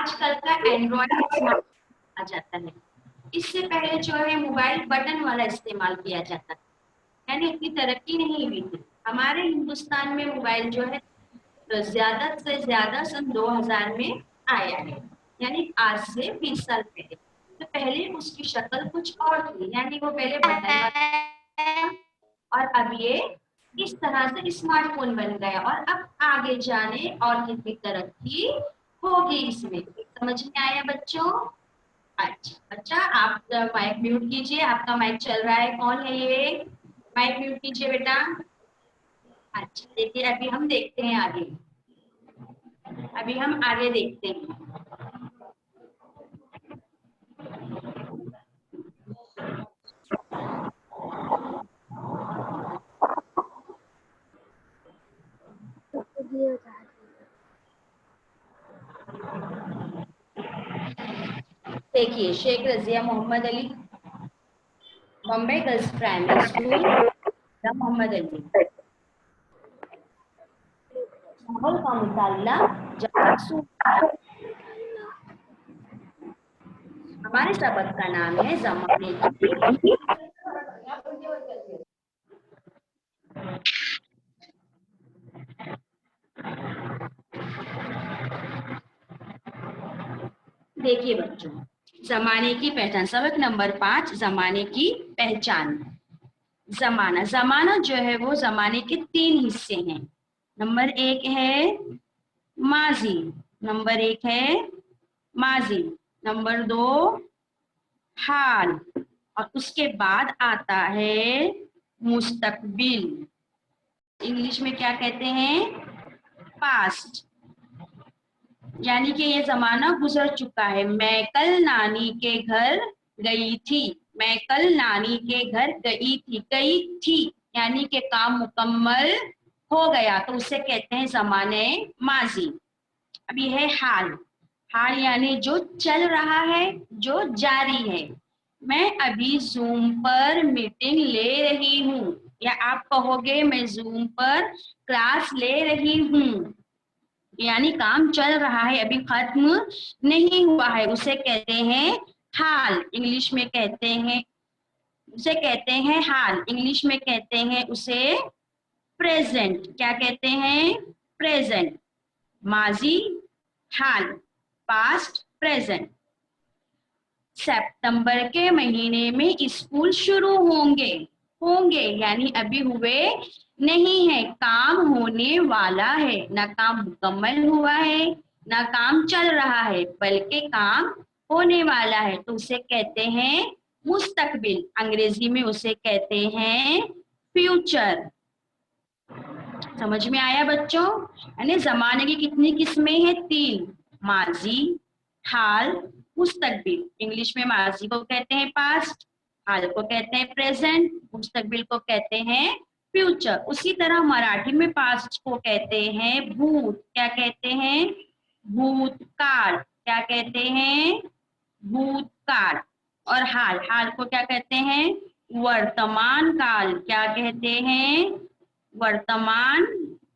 आजकल का Android smart आ जाता है। इससे पहले जो है मोबाइल बटन वाला इस्तेमाल किया जाता था, यानी इतनी तरक्की नहीं हुई थी। हमारे हिंदुस्तान में मोबाइल जो है ज्यादा से ज्यादा सन 2000 में आया है, यानी आज से 20 साल पहले। तो पहले उसकी शक्ल कुछ और थी, यानी वो पहले बटन वाला, और अब ये इस तरह से स्मार्टफोन बन गया। और अब आगे जाने और कितनी तरक्की होगी इसमें, समझ में आया बच्चों? अच्छा बच्चा, आप माइक म्यूट कीजिए, आपका माइक चल रहा है। कौन है ये? माइक म्यूट कीजिए बेटा। अच्छा देखिए, अभी हम देखते हैं आगे, अभी हम आगे देखते हैं। देखिए, Sheikh Razia Mohammad Ali, Bombay girls primary school, Mohammad Ali. माहौल का मुताला हमारे सबक का नाम है जमाने की। देखिए बच्चों, जमाने की पहचान, सबक नंबर 5, जमाने की पहचान। जमाना, जमाना जो है वो जमाने के 3 हिस्से हैं। नंबर 1 है माजी, नंबर 1 है माजी, नंबर 2 हाल, और उसके बाद आता है मुस्तकबिल। इंग्लिश में क्या कहते हैं? पास्ट। यानी कि ये जमाना गुजर चुका है। मैं कल नानी के घर गई थी, मैं कल नानी के घर गई थी यानी कि काम मुकम्मल हो गया, तो उसे कहते हैं जमाने माजी। अब ये है हाल। हाल यानी जो चल रहा है, जो जारी है। मैं अभी जूम पर मीटिंग ले रही हूँ, या आप कहोगे मैं जूम पर क्लास ले रही हूँ, यानी काम चल रहा है, अभी खत्म नहीं हुआ है, उसे कहते हैं हाल। इंग्लिश में कहते हैं उसे कहते हैं हाल, इंग्लिश में कहते हैं उसे प्रेजेंट। क्या कहते हैं? प्रेजेंट। माजी, हाल, पास्ट, प्रेजेंट। सितंबर के महीने में स्कूल शुरू होंगे, होंगे यानी अभी हुए नहीं है, काम होने वाला है। ना काम मुकम्मल हुआ है, ना काम चल रहा है, बल्कि काम होने वाला है, तो उसे कहते हैं मुस्तकबिल। अंग्रेजी में उसे कहते हैं फ्यूचर। समझ में आया बच्चों? यानी जमाने की कितनी किस्में हैं? 3, माजी, हाल, मुस्तकबिल। इंग्लिश में माजी को कहते हैं पास्ट, हाल को कहते हैं प्रेजेंट, मुस्तकबिल को कहते हैं फ्यूचर। उसी तरह मराठी में पास्ट को कहते हैं भूत। क्या कहते हैं? भूतकाल। क्या कहते हैं? भूतकाल। और हाल, हाल को क्या कहते हैं? वर्तमान काल। क्या कहते हैं? वर्तमान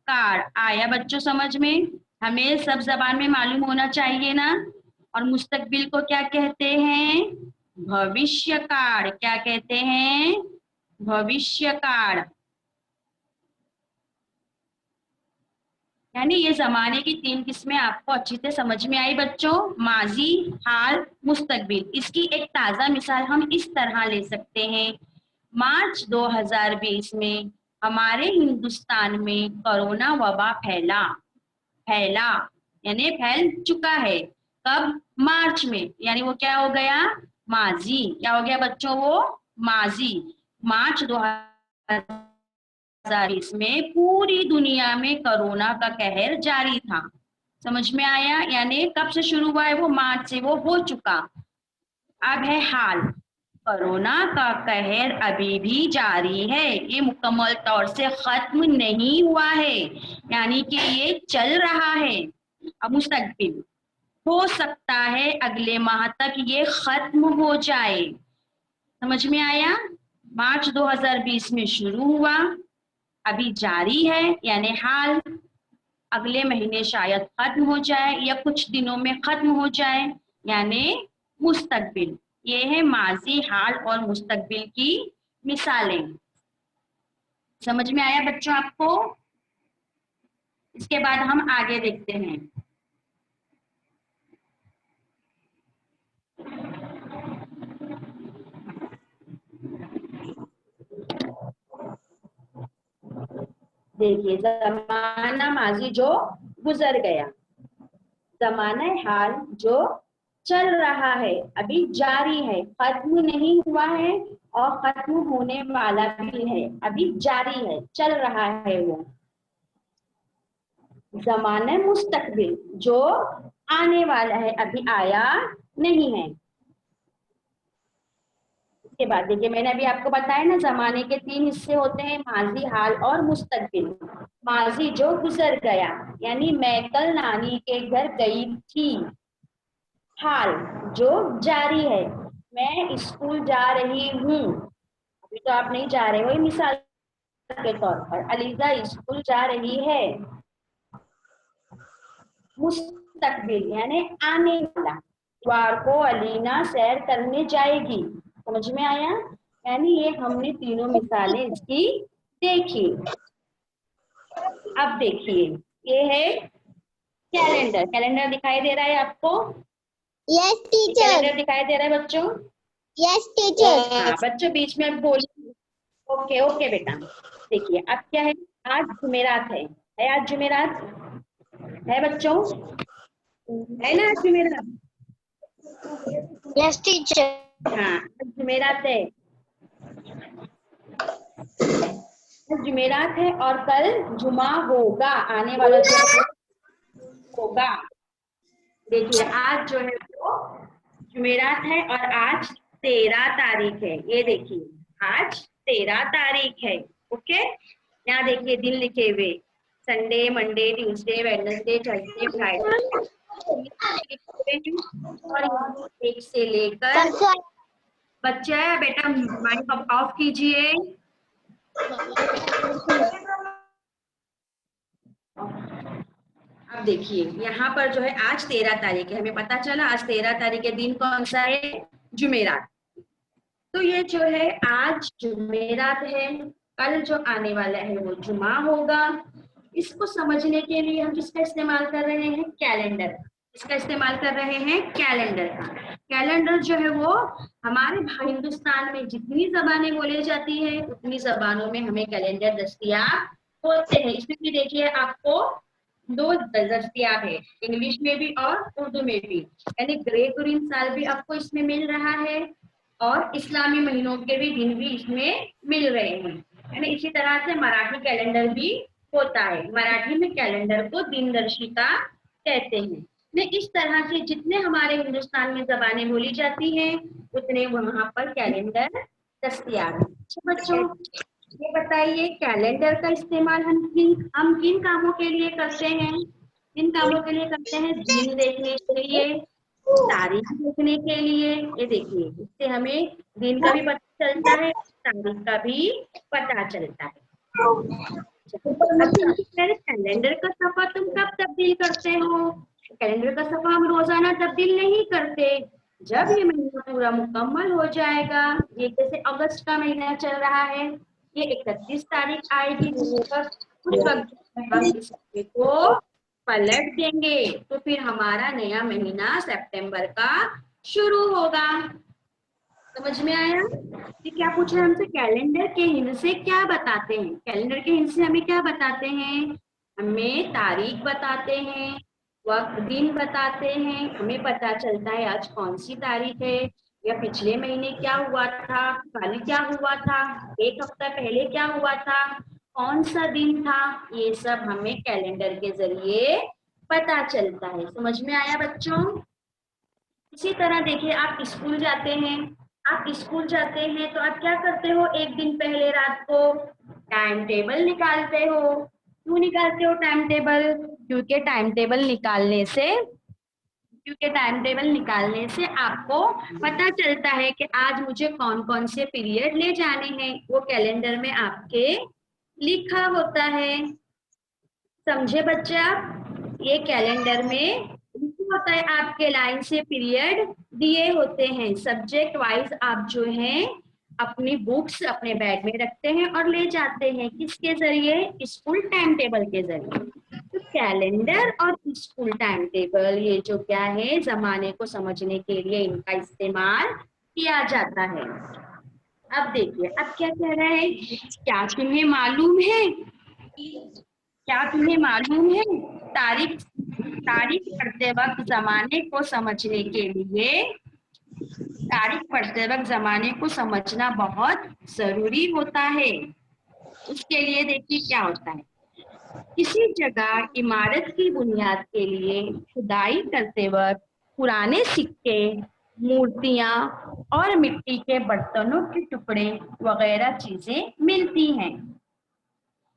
काल। आया बच्चों समझ में? हमें सब जबान में मालूम होना चाहिए ना। और मुस्तकबिल को क्या कहते हैं? भविष्य काल। क्या कहते हैं? भविष्य काल। यानी ये जमाने की 3 किस्में आपको अच्छी से समझ में आई बच्चों, माजी, हाल, मुस्तकबिल। इसकी एक ताजा मिसाल हम इस तरह ले सकते हैं। मार्च 2020 में हमारे हिंदुस्तान में कोरोना वबा फैला, फैला यानी फैल चुका है। कब? मार्च में, यानी वो क्या हो गया? माजी। क्या हो गया बच्चों? वो माजी। मार्च 2020 में पूरी दुनिया में कोरोना का कहर जारी था। समझ में आया? यानी कब से शुरू हुआ है? वो मार्च से वो हो चुका। अब है हाल। कोरोना का कहर अभी भी जारी है, ये मुकम्मल तौर से खत्म नहीं हुआ है, यानी कि ये चल रहा है। अब मुस्तकबिल, हो सकता है अगले माह तक ये खत्म हो जाए। समझ में आया? मार्च 2020 में शुरू हुआ, अभी जारी है यानी हाल, अगले महीने शायद खत्म हो जाए या कुछ दिनों में खत्म हो जाए, यानी मुस्तकबिल। ये है माजी, हाल और मुस्तकबिल की मिसालें। समझ में आया बच्चों आपको? इसके बाद हम आगे देखते हैं। देखिए, जमाना माजी जो गुजर गया, जमाना हाल जो चल रहा है, अभी जारी है, खत्म नहीं हुआ है और खत्म होने वाला भी है, अभी जारी है, चल रहा है वो। जमाना मुस्तकबिल जो आने वाला है, अभी आया नहीं है। इसके बाद देखिए, मैंने अभी आपको बताया ना, जमाने के 3 हिस्से होते हैं, माजी, हाल और मुस्तकबिल। माजी जो गुजर गया, यानी मैं कल नानी के घर गई थी। हाल जो जारी है, मैं स्कूल जा रही हूँ, अभी तो आप नहीं जा रहे हो, मिसाल के तौर पर अलीजा स्कूल जा रही है। मुस्तकबिल यानी आने वाला, इतवार को अलीना सैर करने जाएगी। समझ में आया? यानी ये हमने तीनों मिसालें इसकी देखी। अब देखिए, ये है कैलेंडर। कैलेंडर दिखाई दे रहा है आपको? Yes teacher. कैलेंडर दिखाई दे रहा है बच्चों? Yes teacher. हाँ, बच्चों बीच में बोलिए। ओके ओके बेटा। देखिए, अब क्या है, आज जुमेरात है आज जुमेरात है बच्चों, है ना आज जुमेरात? Yes teacher. हाँ, आज जुमेरात है, आज जुमेरात है और कल जुमा होगा, आने वाला जो होगा। देखिए, आज जो है वो जुमेरात है और आज 13 तारीख है। ये देखिए, आज 13 तारीख है। ओके, यहाँ देखिए दिन लिखे हुए, Sunday, Monday, Tuesday, Wednesday, Thursday, Friday, और 1 से लेकर, बच्चा बेटा माइक ऑफ कीजिए। अब देखिए, यहाँ पर जो है आज 13 तारीख है, हमें पता चला आज 13 तारीख के दिन कौन सा है? जुमेरात। तो ये जो है आज जुमेरात है, कल जो आने वाला है वो जुमा होगा। इसको समझने के लिए हम किसका इस्तेमाल कर रहे हैं? कैलेंडर। इसका इस्तेमाल कर रहे हैं कैलेंडर का। कैलेंडर जो है वो हमारे हिंदुस्तान में जितनी जबानें बोली जाती है उतनी जबानों में हमें कैलेंडर दस्तयाब होते हैं। इसमें भी देखिए आपको 2 दस्तयाब है, इंग्लिश में भी और उर्दू में भी, यानी ग्रेगोरियन साल भी आपको इसमें मिल रहा है और इस्लामी महीनों के भी दिन भी इसमें मिल रहे हैं। यानी इसी तरह से मराठी कैलेंडर भी होता है, मराठी में कैलेंडर को दिनदर्शिका कहते हैं। इस तरह से जितने हमारे हिंदुस्तान में जबानें बोली जाती हैं उतने वहां पर कैलेंडर दस्तयाब है। अच्छा बच्चों, ये बताइए कैलेंडर का इस्तेमाल हम किन कामों के लिए करते हैं? किन कामों के लिए करते हैं? दिन देखने के लिए, तारीख देखने के लिए। ये देखिए, इससे हमें दिन का भी पता चलता है, तारीख का भी पता चलता है। अब कैलेंडर का सफा तुम कब तब्दील करते हो? कैलेंडर का सफा हम रोजाना तब्दील नहीं करते, जब ये महीना पूरा मुकम्मल हो जाएगा, ये जैसे अगस्त का महीना चल रहा है, ये 31 तारीख आएगी, उस वक्त हम इस हफ्ते को पलट देंगे तो फिर हमारा नया महीना सितंबर का शुरू होगा। समझ में आया? ये क्या पूछ रहे हैं हमसे? कैलेंडर के हिंद से क्या बताते हैं? कैलेंडर के हिंद से हमें क्या बताते हैं? हमें तारीख बताते हैं, वक्त, दिन बताते हैं, हमें पता चलता है आज कौन सी तारीख है, या पिछले महीने क्या हुआ था, कल क्या हुआ था, 1 हफ्ता पहले क्या हुआ था, कौन सा दिन था, ये सब हमें कैलेंडर के जरिए पता चलता है। समझ में आया बच्चों? इसी तरह देखिए, आप स्कूल जाते हैं, आप स्कूल जाते हैं तो आप क्या करते हो? एक दिन पहले रात को टाइम टेबल निकालते हो। क्यों निकालते हो टाइम टेबल? क्योंकि टाइम टेबल निकालने से आपको पता चलता है कि आज मुझे कौन कौन से पीरियड ले जाने हैं, वो कैलेंडर में आपके लिखा होता है। समझे बच्चे आप? ये कैलेंडर में होता है, आपके लाइन से पीरियड दिए होते हैं, सब्जेक्ट वाइज आप जो है अपनी बुक्स अपने बैग में रखते हैं और ले जाते हैं, किसके जरिए? स्कूल टाइम टेबल के जरिए। तो कैलेंडर और स्कूल टाइम टेबल ये जो क्या है, जमाने को समझने के लिए इनका इस्तेमाल किया जाता है। अब देखिए, अब क्या कह रहा है, क्या तुम्हें मालूम है, क्या तुम्हें मालूम है, तारीख तारीख पढ़ते वक्त जमाने को समझने के लिए, तारीख पढ़ते वक्त जमाने को समझना बहुत जरूरी होता है। उसके लिए देखिए क्या होता है, किसी जगह इमारत की बुनियाद के लिए खुदाई करते वक्त पुराने सिक्के, मूर्तियां और मिट्टी के बर्तनों के टुकड़े वगैरह चीजें मिलती हैं।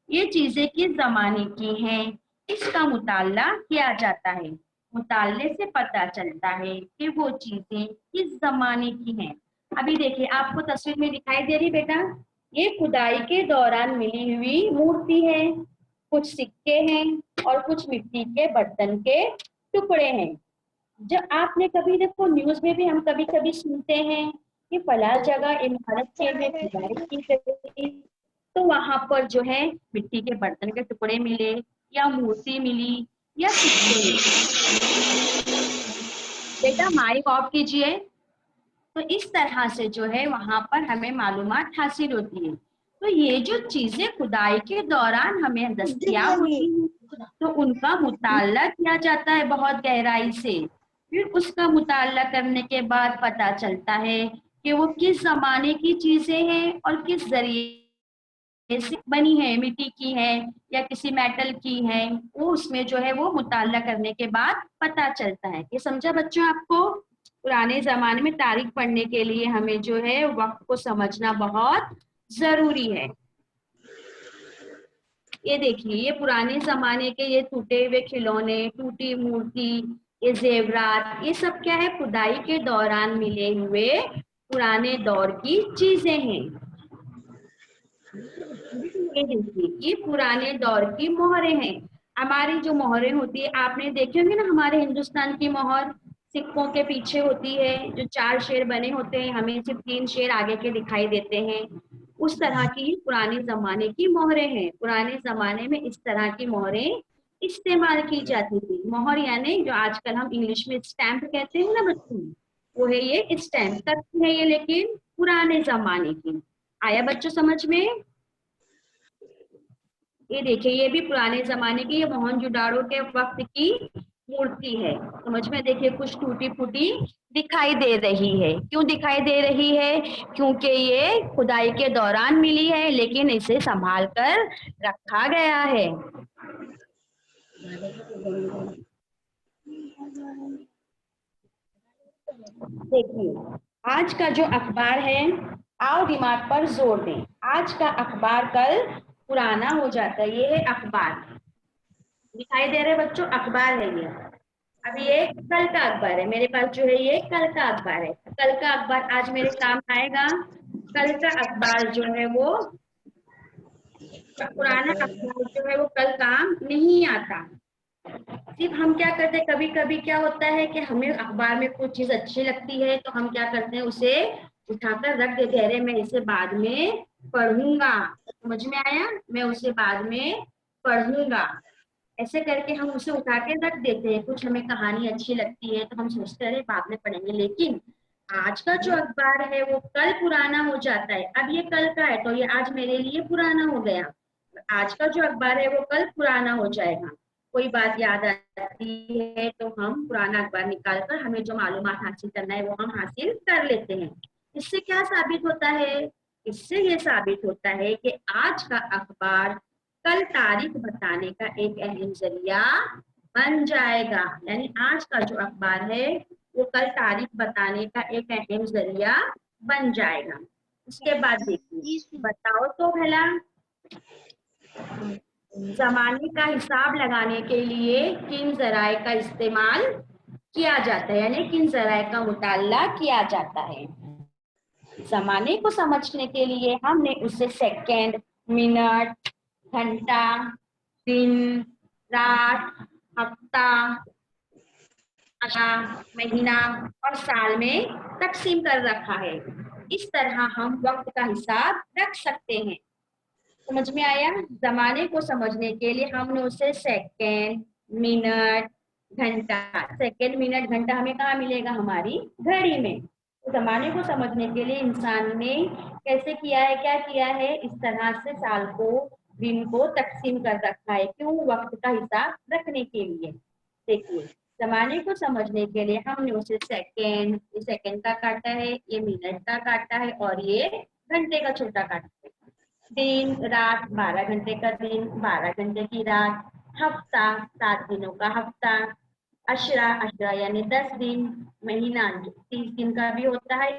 ये चीजें किस जमाने की हैं, इसका मुताला किया जाता है। मुताले से पता चलता है कि वो चीजें किस जमाने की हैं। अभी देखिए, आपको तस्वीर में दिखाई दे रही बेटा, ये खुदाई के दौरान मिली हुई मूर्ति है, कुछ सिक्के हैं और कुछ मिट्टी के बर्तन के टुकड़े हैं। जब आपने कभी देखो, न्यूज में भी हम कभी कभी सुनते हैं कि फला जगह इमारत के में खुदाई की गई, तो वहां पर जो है मिट्टी के बर्तन के टुकड़े मिले या मूर्ति मिली या सिक्के मिले। बेटा माइक ऑफ कीजिए। तो इस तरह से जो है वहां पर हमें मालूमात हासिल होती है। तो ये जो चीजें खुदाई के दौरान हमें दस्तयाब होती हैं, तो उनका मुताला किया जाता है बहुत गहराई से। फिर उसका मुताला करने के बाद पता चलता है कि वो किस जमाने की चीजें हैं और किस जरिए से बनी है, मिट्टी की है या किसी मेटल की है, वो उसमें जो है वो मुताला करने के बाद पता चलता है। ये समझा बच्चों आपको? पुराने जमाने में तारीख पढ़ने के लिए हमें जो है वक्त को समझना बहुत जरूरी है। ये देखिए, ये पुराने जमाने के ये टूटे हुए खिलौने, टूटी मूर्ति, ये जेवरात, ये सब क्या है, खुदाई के दौरान मिले हुए पुराने दौर की चीजें हैं। ये देखिए, ये पुराने दौर की मोहरें हैं। हमारी जो मोहरें होती है, आपने देखे होंगे ना, हमारे हिंदुस्तान की मोहर सिक्कों के पीछे होती है, जो 4 शेर बने होते हैं, हमें सिर्फ 3 शेर आगे के दिखाई देते हैं। उस तरह की पुराने जमाने की मोहरें हैं। पुराने जमाने में इस तरह की मोहरें इस्तेमाल की जाती थी। मोहर यानी जो आजकल हम इंग्लिश में स्टैंप कहते हैं ना बच्चों, वो है ये स्टैंप। तब की है ये, लेकिन पुराने जमाने की। आया बच्चों समझ में? ये देखिए, ये भी पुराने जमाने की, ये मोहनजोदाड़ो के वक्त की मूर्ति है। समझ में? देखिए, कुछ टूटी फूटी दिखाई दे रही है। क्यों दिखाई दे रही है? क्योंकि ये खुदाई के दौरान मिली है, लेकिन इसे संभाल कर रखा गया है। देखिए, आज का जो अखबार है, आओ दिमाग पर जोर दें। आज का अखबार कल पुराना हो जाता है। ये है अखबार, दिखाई दे रहे बच्चों, अखबार है ये। अब ये कल का अखबार है, मेरे पास जो है ये कल का अखबार है। कल का अखबार आज मेरे काम आएगा। कल का अखबार जो है वो, पुराना अखबार जो है वो कल काम नहीं आता। सिर्फ हम क्या करते हैं, कभी कभी क्या होता है कि हमें अखबार में कुछ चीज अच्छी लगती है, तो हम क्या करते हैं, उसे उठाकर रख देते हैं, अरे मैं इसे बाद में पढ़ूंगा। समझ में आया? मैं उसे बाद में पढ़ूंगा, ऐसे करके हम उसे उठा के रख देते हैं। कुछ हमें कहानी अच्छी लगती है तो हम सोचते हैं बाद में पढ़ेंगे, लेकिन आज का जो अखबार है वो कल पुराना हो जाता है। अब ये कल का है तो ये आज मेरे लिए पुराना हो गया। आज का जो अखबार है वो कल पुराना हो जाएगा। कोई बात याद आती है तो हम पुराना अखबार निकाल कर हमें जो मालूमात हासिल करना है वो हम हासिल कर लेते हैं। इससे क्या साबित होता है? इससे ये साबित होता है कि आज का अखबार कल तारीख बताने का एक अहम जरिया बन जाएगा। यानी आज का जो अखबार है वो कल तारीख बताने का एक अहम जरिया बन जाएगा। उसके बाद देखिए, बताओ तो भला, जमाने का हिसाब लगाने के लिए किन जराए का इस्तेमाल किया जाता है, यानी किन जराए का मुताला किया जाता है। जमाने को समझने के लिए हमने उसे सेकंड, मिनट, घंटा, दिन, रात, हफ्ता, महीना और साल में तकसीम कर रखा है। इस तरह हम वक्त का हिसाब रख सकते हैं। समझ में आया? जमाने को समझने के लिए हमने उसे सेकंड, मिनट, घंटा, सेकंड, मिनट, घंटा हमें कहाँ मिलेगा? हमारी घड़ी में। तो जमाने को समझने के लिए इंसान ने कैसे किया है, क्या किया है? इस तरह से साल को, दिन को तकसीम कर रखा है। क्यों? वक्त का हिसाब रखने के लिए। देखिए, जमाने को समझने के लिए हमने उसे सेकंड, ये सेकंड का काटा है, ये मिनट का काटा है और ये घंटे का छोटा काटा है। दिन, रात, 12 घंटे का दिन, 12 घंटे की रात। हफ्ता, 7 दिनों का हफ्ता। अशरा, अशरा यानी 10 दिन। महीना 30 दिन का भी होता है,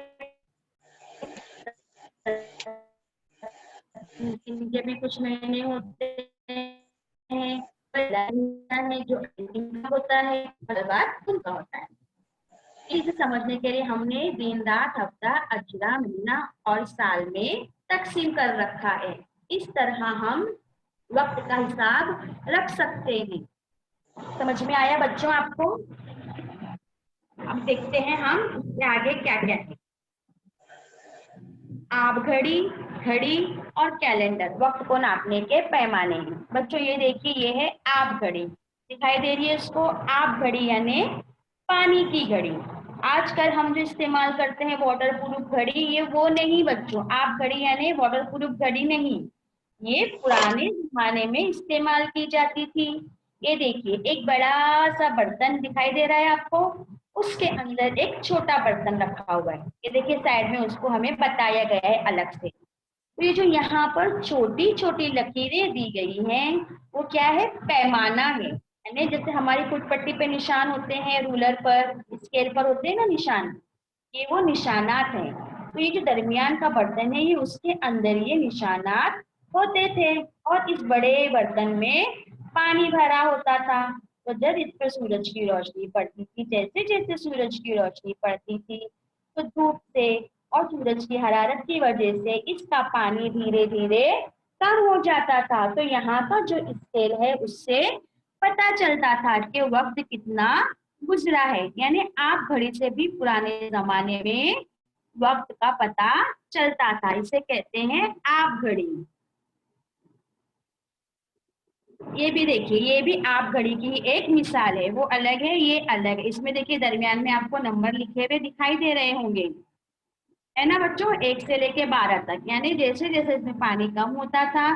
30 दिन के भी कुछ महीने होते हैं। है जो 8 दिन का होता है, बाद उनका होता है। इसे समझने के लिए हमने दिन, रात, हफ्ता, अशरा, महीना और साल में तकसीम कर रखा है। इस तरह हम वक्त का हिसाब रख सकते हैं। समझ में आया बच्चों आपको? अब देखते हैं हम इसके आगे क्या क्या है। आप घड़ी, घड़ी और कैलेंडर वक्त को नापने के पैमाने हैं। बच्चों ये देखिए, ये है आप घड़ी, दिखाई दे रही है इसको? आप घड़ी यानी पानी की घड़ी। आजकल हम जो इस्तेमाल करते हैं वाटर प्रूफ घड़ी, ये वो नहीं बच्चों। आप घड़ी यानी वाटर प्रूफ घड़ी नहीं, ये पुराने जमाने में इस्तेमाल की जाती थी। ये देखिए, एक बड़ा सा बर्तन दिखाई दे रहा है आपको, उसके अंदर एक छोटा बर्तन रखा हुआ है। ये देखिए साइड में उसको हमें बताया गया है अलग से। तो ये जो यहाँ पर छोटी छोटी लकीरें दी गई हैं, वो क्या है? पैमाना है। यानी जैसे हमारी फुटपट्टी पे निशान होते हैं, रूलर पर, स्केल पर होते हैं ना निशान, ये वो निशानात हैं। तो ये जो दरमियान का बर्तन है, ये उसके अंदर ये निशानात होते थे। और इस बड़े बर्तन में पानी भरा होता था। तो जब इस पर सूरज की रोशनी पड़ती थी, जैसे जैसे सूरज की रोशनी पड़ती थी, तो धूप से और सूरज की हरारत की वजह से इसका पानी धीरे धीरे कम हो जाता था। तो यहाँ का जो स्केल है, उससे पता चलता था कि वक्त कितना गुजरा है। यानी आप घड़ी से भी पुराने जमाने में वक्त का पता चलता था। इसे कहते हैं आप घड़ी। ये भी देखिए, ये भी आप घड़ी की एक मिसाल है। वो अलग है, ये अलग है। इसमें देखिए दरमियान में आपको नंबर लिखे हुए दिखाई दे रहे होंगे, है ना बच्चों? 1 से लेके 12 तक। यानी जैसे जैसे इसमें पानी कम होता था,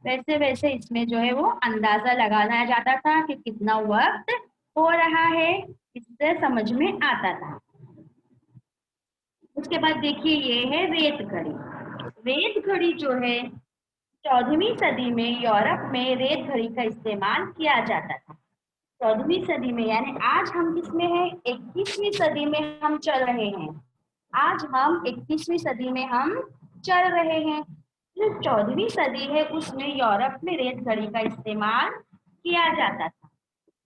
वैसे वैसे इसमें जो है वो अंदाजा लगाया जाता था कि कितना वक्त हो रहा है। इससे समझ में आता था। उसके बाद देखिए, ये है रेत घड़ी। रेत घड़ी जो है, 14वीं सदी में यूरोप में रेत घड़ी का इस्तेमाल किया जाता था। 14वीं सदी में, यानी आज हम किसमें हैं? 21वीं सदी में हम चल रहे हैं। आज हम 21वीं सदी में हम चल रहे हैं। जो 14वीं सदी है, उसमें यूरोप में रेत घड़ी का इस्तेमाल किया जाता था।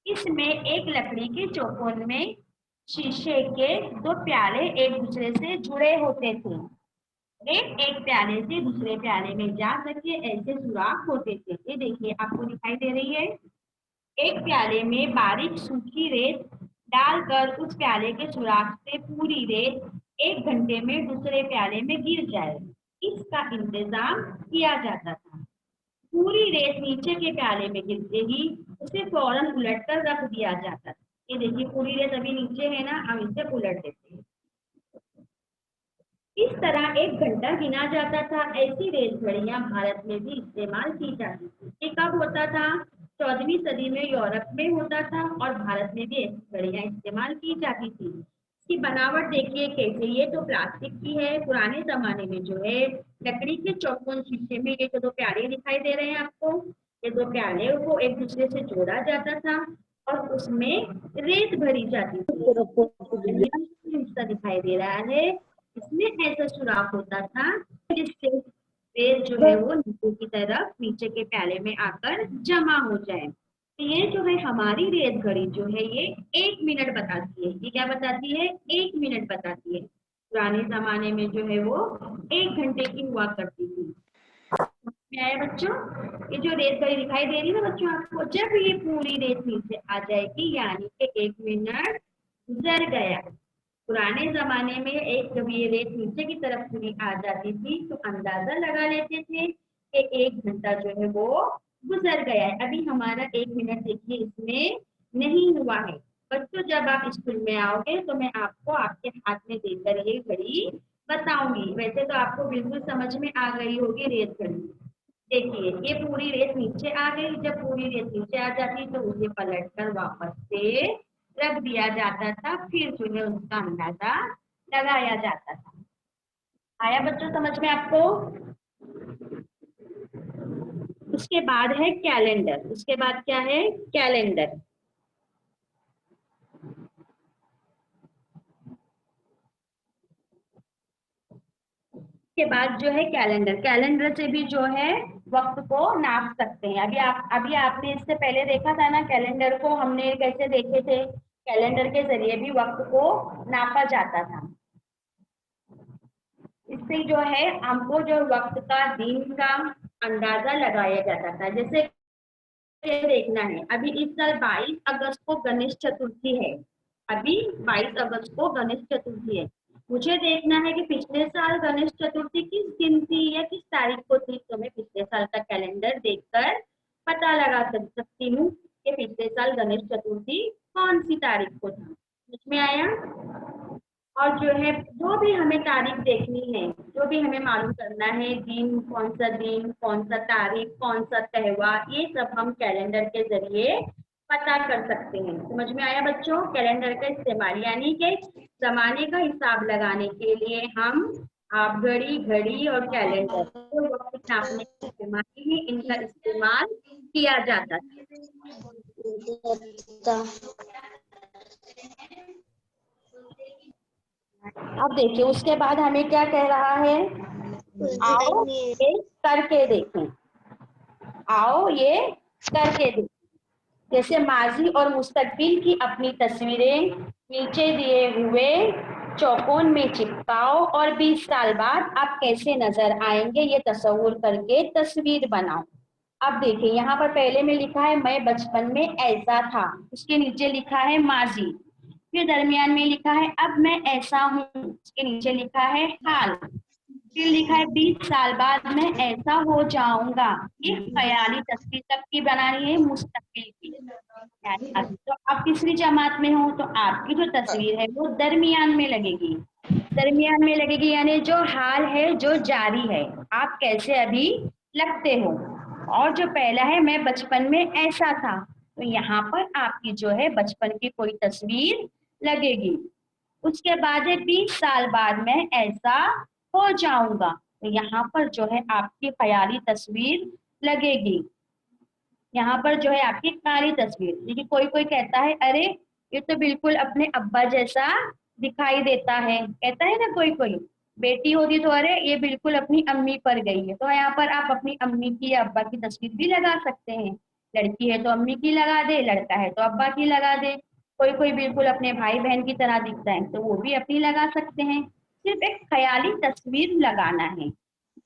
इसमें एक लकड़ी के चौकोर में शीशे के 2 प्याले एक दूसरे से जुड़े होते थे। एक प्याले से दूसरे प्याले में जा सके ऐसे सुराख होते थे। ये देखिए आपको दिखाई दे रही है। एक प्याले में बारीक सूखी रेत डालकर उस प्याले के सुराख से पूरी रेत 1 घंटे में दूसरे प्याले में गिर जाए, इसका इंतजाम किया जाता था। पूरी रेत नीचे के प्याले में गिरते ही उसे फौरन उलट कर रख दिया जाता था। ये देखिए, पूरी रेत अभी नीचे है ना, हम इसे उलट देते हैं। इस तरह 1 घंटा गिना जाता था। ऐसी रेत घड़ियां भारत में भी इस्तेमाल की जाती थी। ये कब होता था? 14वीं सदी में यूरोप में होता था और भारत में भी ऐसी घड़ियां इस्तेमाल की जाती थी। इसकी बनावट देखिए कैसे, ये तो प्लास्टिक की है। पुराने जमाने में जो है लकड़ी के चौकोर शीशे में ये जो 2 प्याले दिखाई दे रहे हैं आपको, ये 2 प्याले को एक दूसरे से जोड़ा जाता था और उसमें रेत भरी जाती थी। हिस्सा दिखाई दे रहा है, इसमें ऐसा सुराख होता था जिससे रेत जो है वो नीचे की तरफ, नीचे के प्याले में आकर जमा हो जाए। तो ये जो है हमारी रेत घड़ी जो है, ये 1 मिनट बताती है। ये क्या बताती है? 1 मिनट बताती है। पुराने जमाने में जो है वो 1 घंटे की हुआ करती थी। में आया बच्चों? ये जो रेत भरी दिखाई दे रही है ना बच्चों आपको, जब ये पूरी रेत नीचे आ जाएगी यानी कि 1 मिनट गुजर गया। पुराने जमाने में एक जब ये रेत नीचे की तरफ पूरी आ जाती थी तो अंदाजा लगा लेते थे कि 1 घंटा जो है वो गुजर गया है। अभी हमारा 1 मिनट देखिए इसमें नहीं हुआ है। बच्चों जब आप स्कूल में आओगे तो मैं आपको आपके हाथ में देकर ये घड़ी बताऊंगी। वैसे तो आपको बिल्कुल समझ में आ गई होगी रेत घड़ी। देखिए ये पूरी रेत नीचे आ गई। जब पूरी रेत नीचे आ जाती तो उसे पलट कर वापस से रख दिया जाता था, फिर जो है उसका अंदाजा लगाया जाता था। आया बच्चों समझ में आपको? उसके बाद है कैलेंडर। उसके बाद क्या है? कैलेंडर। के बाद जो है कैलेंडर। कैलेंडर से भी जो है वक्त को नाप सकते हैं। अभी आपने इससे पहले देखा था ना कैलेंडर को, हमने कैसे देखे थे? कैलेंडर के जरिए भी वक्त को नापा जाता था। इससे जो है हमको जो वक्त का, दिन का अंदाजा लगाया जाता था। जैसे ये देखना है, अभी इस साल 22 अगस्त को गणेश चतुर्थी है। अभी 22 अगस्त को गणेश चतुर्थी है। मुझे देखना है कि पिछले साल गणेश चतुर्थी किस दिन थी या किस तारीख को थी। तो मैं पिछले साल का कैलेंडर देखकर पता लगा सकती हूँ कि पिछले साल गणेश चतुर्थी कौन सी तारीख को था। समझ में आया? और जो है जो भी हमें तारीख देखनी है, जो भी हमें मालूम करना है, दिन, कौन सा तारीख, कौन सा त्योहार, ये सब हम कैलेंडर के जरिए पता कर सकते हैं। समझ में आया बच्चों? कैलेंडर का इस्तेमाल यानी कि जमाने का हिसाब लगाने के लिए हम आप घड़ी, घड़ी और कैलेंडर को वक्त नापने के इस्तेमाल ही इनका इस्तेमाल किया जाता है। अब देखिए उसके बाद हमें क्या कह रहा है? आओ ये करके देखें। आओ ये करके देखें। जैसे माजी और मुस्तकबिल की अपनी तस्वीरें नीचे दिए हुए चौकोन में चिपकाओ और 20 साल बाद आप कैसे नजर आएंगे ये तस्वुर करके तस्वीर बनाओ। अब देखिए यहाँ पर पहले में लिखा है मैं बचपन में ऐसा था, उसके नीचे लिखा है माजी। फिर दरमियान में लिखा है अब मैं ऐसा हूँ, उसके नीचे लिखा है हाल। फिर लिखा है 20 साल बाद मैं ऐसा हो जाऊंगा। ये ख्याली तस्वीर सबकी बनानी है, मुस्तकबिल की। यानी तो आप तीसरी जमात में हो तो आपकी जो तस्वीर है वो दरमियान में लगेगी। दरमियान में लगेगी यानी जो हाल है, जो जारी है, आप कैसे अभी लगते हो। और जो पहला है मैं बचपन में ऐसा था, तो यहाँ पर आपकी जो है बचपन की कोई तस्वीर लगेगी। उसके बाद है 20 साल बाद मैं ऐसा हो जाऊंगा, तो यहाँ पर जो है आपकी ख्याली तस्वीर लगेगी। यहाँ पर जो है आपकी ख्याली तस्वीर। देखिए कोई कोई कहता है अरे ये तो बिल्कुल अपने अब्बा जैसा दिखाई देता है, कहता है ना कोई कोई। बेटी होती तो अरे ये बिल्कुल अपनी अम्मी पर गई है। तो यहाँ पर आप अपनी अम्मी की या अब्बा की तस्वीर भी लगा सकते हैं। लड़की है तो अम्मी की लगा दे, लड़का है तो अब्बा की लगा दे। कोई कोई बिल्कुल अपने भाई बहन की तरह दिखता है तो वो भी अपनी लगा सकते हैं। सिर्फ एक ख्याली तस्वीर लगाना है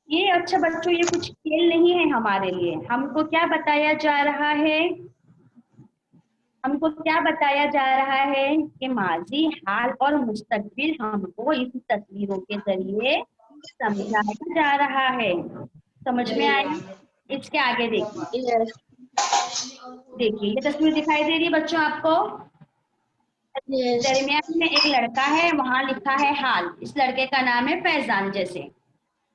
ये। अच्छा बच्चों ये कुछ खेल नहीं है हमारे लिए। हमको क्या बताया जा रहा है? हमको क्या बताया जा रहा है कि माजी, हाल और मुस्तकबिल हमको इस तस्वीरों के जरिए समझाया जा रहा है। समझ में आया? इसके आगे देखिए। देखिए ये तस्वीर दिखाई दे रही है बच्चों आपको? दरमियान में एक लड़का है, वहां लिखा है हाल। इस लड़के का नाम है फैजान। जैसे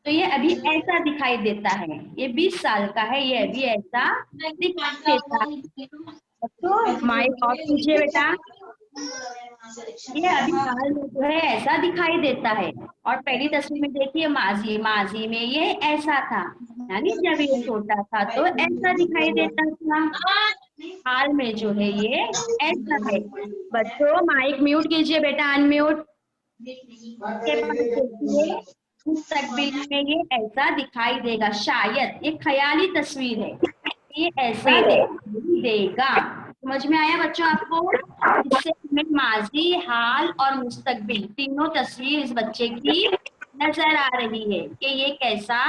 तो ये अभी ऐसा दिखाई देता है, ये 20 साल का है, ये अभी ऐसा दिखाई देता है। तो माइक ऑफ कीजिए बेटा। ये अभी हाल में जो है ऐसा दिखाई देता है। और पहली तस्वीर में देखिए माजी, माजी में ये ऐसा था, यानी जब ये छोटा था तो ऐसा दिखाई देता था। हाल में जो है ये ऐसा है। बच्चों माइक म्यूट कीजिए बेटा, अनम्यूट। के बाद देखिए मुस्तकबिल में ये ऐसा दिखाई देगा, शायद ये ख्याली तस्वीर है, ये ऐसा दिखाई देगा। समझ में आया बच्चों आपको? इससे हमें माजी, हाल और मुस्तकबिल तीनों तस्वीर इस बच्चे की नजर आ रही है कि ये कैसा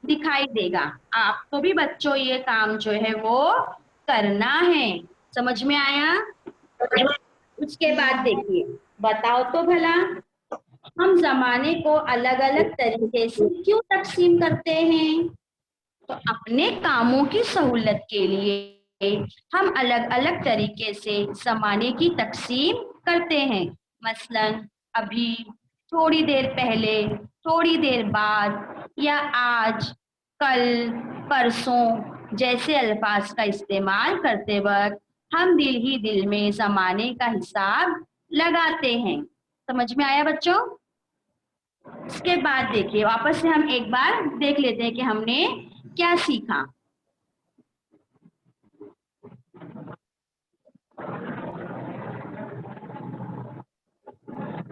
दिखाई देगा। आपको भी बच्चों ये काम जो है वो करना है। समझ में आया? उसके बाद देखिए, बताओ तो भला, हम जमाने को अलग अलग तरीके से क्यों तकसीम करते हैं? तो अपने कामों की सहूलत के लिए हम अलग अलग तरीके से जमाने की तकसीम करते हैं। मसलन अभी, थोड़ी देर पहले, थोड़ी देर बाद, या आज, कल, परसों जैसे अल्फाज का इस्तेमाल करते वक्त हम दिल ही दिल में जमाने का हिसाब लगाते हैं। समझ में आया बच्चों? इसके बाद देखिए, वापस से हम एक बार देख लेते हैं कि हमने क्या सीखा।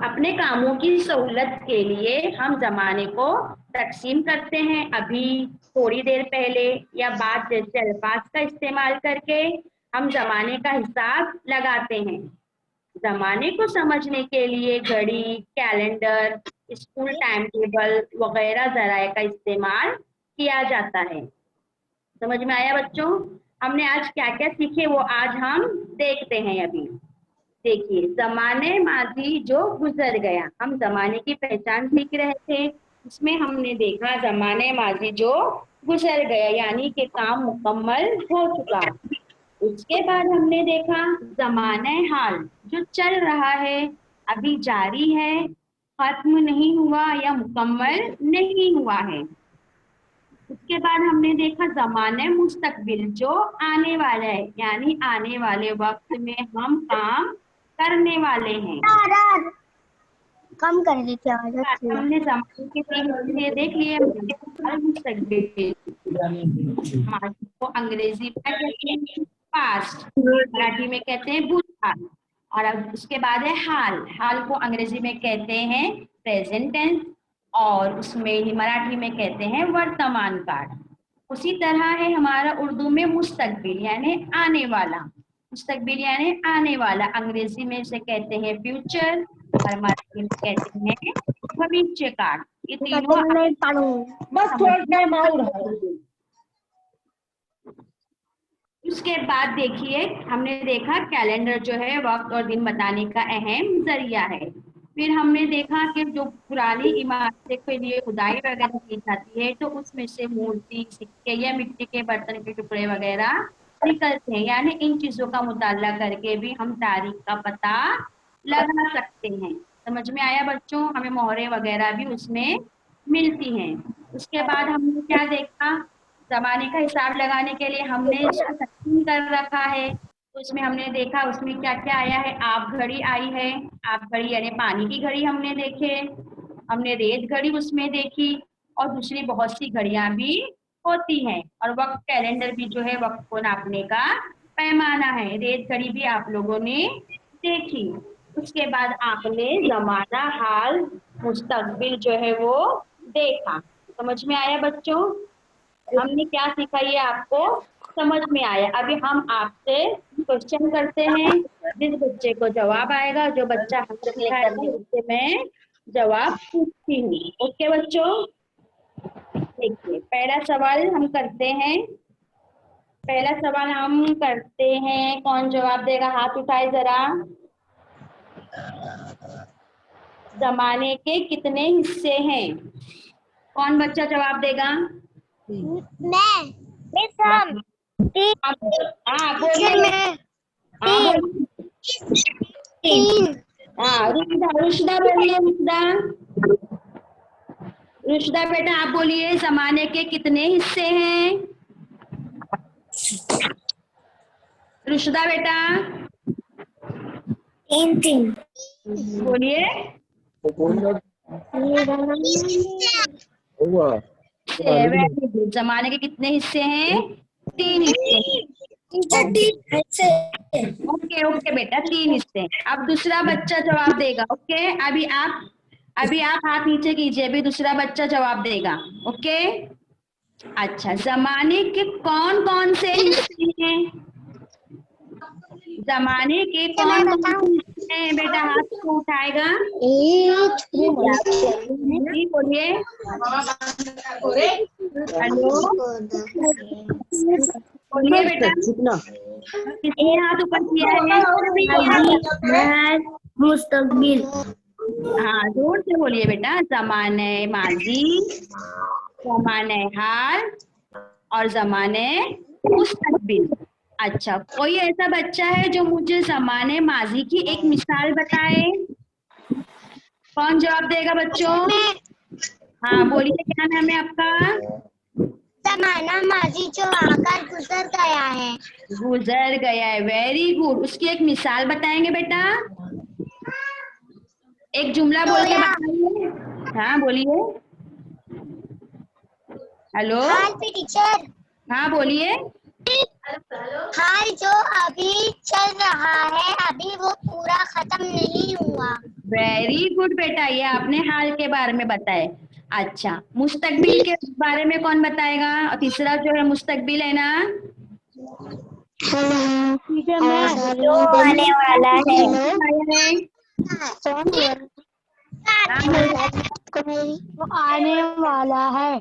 अपने कामों की सहूलत के लिए हम जमाने को तकसीम करते हैं। अभी, थोड़ी देर पहले या बाद जैसे अल्फाज का इस्तेमाल करके हम जमाने का हिसाब लगाते हैं। जमाने को समझने के लिए घड़ी, कैलेंडर, स्कूल टाइम टेबल वगैरह जराये का इस्तेमाल किया जाता है। समझ में आया बच्चों? हमने आज क्या क्या सीखे वो आज हम देखते हैं। अभी देखिए, जमाने माजी जो गुजर गया, हम जमाने की पहचान सीख रहे थे। इसमें हमने देखा जमाने माजी जो गुजर गया यानी कि काम मुकम्मल हो चुका। उसके बाद हमने देखा जमाने हाल जो चल रहा है, अभी जारी है, खत्म नहीं हुआ या मुकम्मल नहीं हुआ है। उसके बाद हमने देखा जमाने मुस्तकबिल जो आने वाला है, यानी आने वाले वक्त में हम काम करने वाले हैं। कम कर दी क्या हमने जमाने के तीन हिस्से देख लिए। मुस्तकबिल को अंग्रेजी में कहते हैं पास्ट, मराठी में कहते हैं भूतकाल, और अब उसके बाद है हाल। हाल को अंग्रेजी में कहते हैं प्रेजेंट टेंस, और उसमें ही मराठी में कहते हैं वर्तमान काल। उसी तरह है हमारा उर्दू में मुस्तकबिल यानी आने वाला। मुस्तकबिल यानी आने वाला, अंग्रेजी में इसे कहते हैं फ्यूचर और मराठी में कहते हैं भविष्य काल। ये तीनों बस थोड़ा टाइम और उसके बाद देखिए, हमने देखा कैलेंडर जो है वक्त और दिन बताने का अहम जरिया है। फिर हमने देखा कि जो पुरानी इमारतें के लिए खुदाई वगैरह की जाती है तो उसमें से मूर्ति, सिक्के या मिट्टी के बर्तन के टुकड़े वगैरह निकलते हैं, यानी इन चीजों का मुताला करके भी हम तारीख का पता लगा सकते हैं। समझ में आया बच्चों? हमें मोहरें वगैरह भी उसमें मिलती हैं। उसके बाद हमने क्या देखा, जमाने का हिसाब लगाने के लिए हमने इसको तकसीम कर रखा है। तो उसमें हमने देखा उसमें क्या क्या आया है। आप घड़ी आई है, आप घड़ी यानी पानी की घड़ी हमने देखे, हमने रेत घड़ी उसमें देखी, और दूसरी बहुत सी घड़ियां भी होती हैं। और वक्त कैलेंडर भी जो है वक्त को नापने का पैमाना है, रेत घड़ी भी आप लोगों ने देखी। उसके बाद आपने जमाना, हाल, मुस्तकबिल जो है वो देखा। समझ में आया बच्चों? हमने क्या सीखा ये आपको समझ में आया? अभी हम आपसे क्वेश्चन करते हैं, जिस बच्चे को जवाब आएगा, जो बच्चा हाथ उठाएगा उससे मैं जवाब पूछती हूँ। ओके बच्चों? देखिए, पहला सवाल हम करते हैं। पहला सवाल हम करते हैं, कौन जवाब देगा? हाथ उठाए जरा। जमाने के कितने हिस्से हैं? कौन बच्चा जवाब देगा? मैं हाँ बोलिए। हाँ बोलिए। हाँ, रुशिदा बोलिए। रुशिदा बेटा आप बोलिए, जमाने के कितने हिस्से हैं? रुशिदा बेटा तीन बोलिए। जमाने के कितने हिस्से हैं? 3 हिस्से। ओके ओके बेटा, 3 हिस्से। अब दूसरा बच्चा जवाब देगा। ओके, अभी आप हाथ नीचे कीजिए, अभी दूसरा बच्चा जवाब देगा। ओके, अच्छा, जमाने के कौन कौन से हिस्से हैं? जमाने के कौन कौन से हिस्से हैं? बेटा हाथ को उठाएगा। बोलिए। हेलो, बोलिए बेटा, किसने हाथ ऊपर किया है? मुस्तकबिल। हाँ, जोर से बोलिए बेटा। ज़माने माजी, ज़माने हाल और ज़माने मुस्तकबिल। अच्छा, कोई ऐसा बच्चा है जो मुझे ज़माने माजी की एक मिसाल बताए? कौन जवाब देगा बच्चों? हाँ, बोलिए, क्या नाम है आपका? ज़माना माजी जो आकर गुजर गया है। गुजर गया है, वेरी गुड। उसकी एक मिसाल बताएंगे बेटा? एक जुमला बोल के बताइए। हाँ, बोलिए। हेलो, हाल पे टीचर, हाँ बोलिए। हाल जो अभी चल रहा है अभी वो पूरा खत्म नहीं हुआ। वेरी गुड बेटा, ये आपने हाल के बारे में बताए। अच्छा, मुस्तकबिल के बारे में कौन बताएगा? और तीसरा जो है मुस्तकबिल है ना, जो आने वाला है। वो आने वाला है।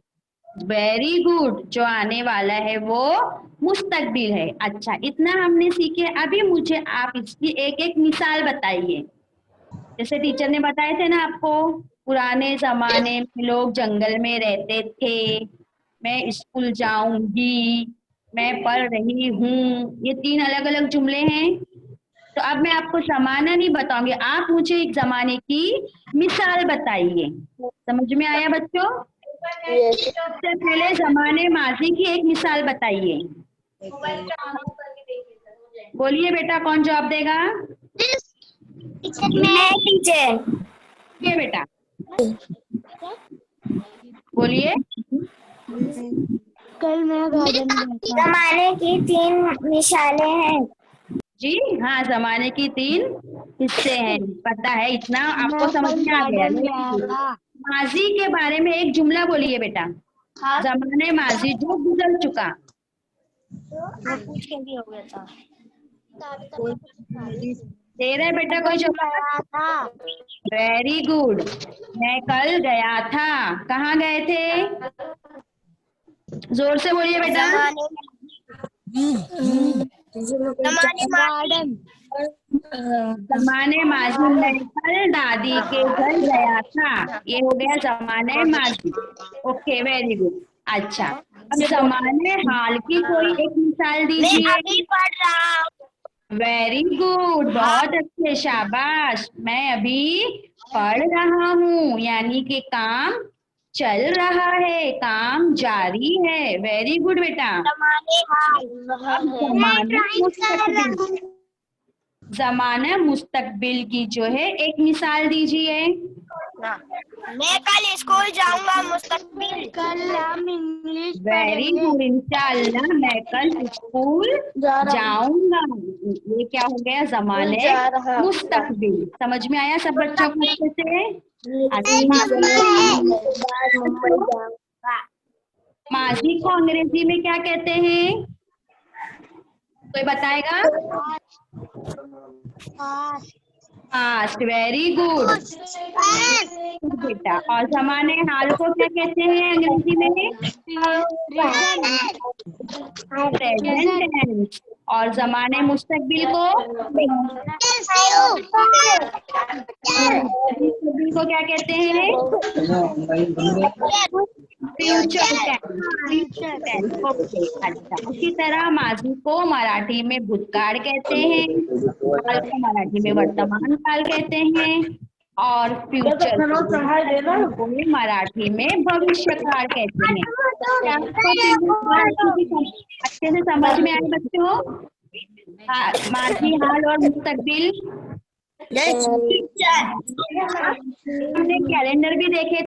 वेरी गुड, जो आने वाला है वो मुस्तकबिल है। अच्छा, इतना हमने सीखे। अभी मुझे आप इसकी एक एक मिसाल बताइए। जैसे टीचर ने बताए थे ना आपको, पुराने जमाने में लोग जंगल में रहते थे, मैं स्कूल जाऊंगी, मैं पढ़ रही हूँ, ये 3 अलग अलग जुमले हैं। तो अब मैं आपको जमाना नहीं बताऊंगी, आप मुझे एक जमाने की मिसाल बताइए। समझ में आया बच्चों? सबसे पहले जमाने माजी की एक मिसाल बताइए। बोलिए बेटा, कौन जवाब देगा? मैं टीचर। ये बेटा, बोलिए। कल मैं गार्डन में था। जमाने की 3 मिसालें हैं। जी हाँ, जमाने की 3 हिस्से हैं, पता है, इतना आपको मैं समझ कल में आ गया। गार्डन गया था। माजी के बारे में एक जुमला बोलिए बेटा। जमाने माजी जो गुजर चुका। वो पूछ के भी हो गया था। दे रहे बेटा कोई जवाब? गया था। Very good. मैं कल गया था। कहाँ गए थे? जोर से बोलिए बेटा। जमाने गार्डन। जमाने माजी में कल दादी के घर गया था। ये हो गया जमाने माजी। Okay, very good. अच्छा, अब जमाने हाल की कोई एक मिसाल दीजिए। अभी पढ़ रहा हूँ। वेरी गुड, बहुत अच्छे, शाबाश। मैं अभी पढ़ रहा हूँ, यानी कि काम चल रहा है, काम जारी है। वेरी गुड बेटा। जमाने हाल। अब जमाने मुस्तकबिल, जमाना मुस्तकबिल की जो है एक मिसाल दीजिए। मैं कल स्कूल जाऊंगा। मुस्तकबिल, कल हम इंग्लिश वेरी गुड, इंशाअल्लाह मैं कल स्कूल जाऊंगा। ये क्या हो गया? जमाने मुस्तकबिल। समझ में आया सब बच्चों को अच्छे से? माजी को अंग्रेजी में क्या कहते हैं? कोई बताएगा? पास्ट, वेरी गुड बेटा। और जमाने हाल को क्या कहते हैं अंग्रेजी में? Present tense. और जमाने मुस्तकबिल को? मुस्तकबिल को क्या कहते हैं? Future tense. Future tense, okay. अच्छा, उसी तरह माजी को मराठी में भूतकाल कहते हैं, हाल को मराठी में वर्तमान काल कहते हैं, और फ्यूचर को मराठी में भविष्य काल कहते हैं। क्या आपको तीनों अच्छे से समझ में आए बच्चों? माजी, हाल और मुस्तकबिल। हमने कैलेंडर भी देखे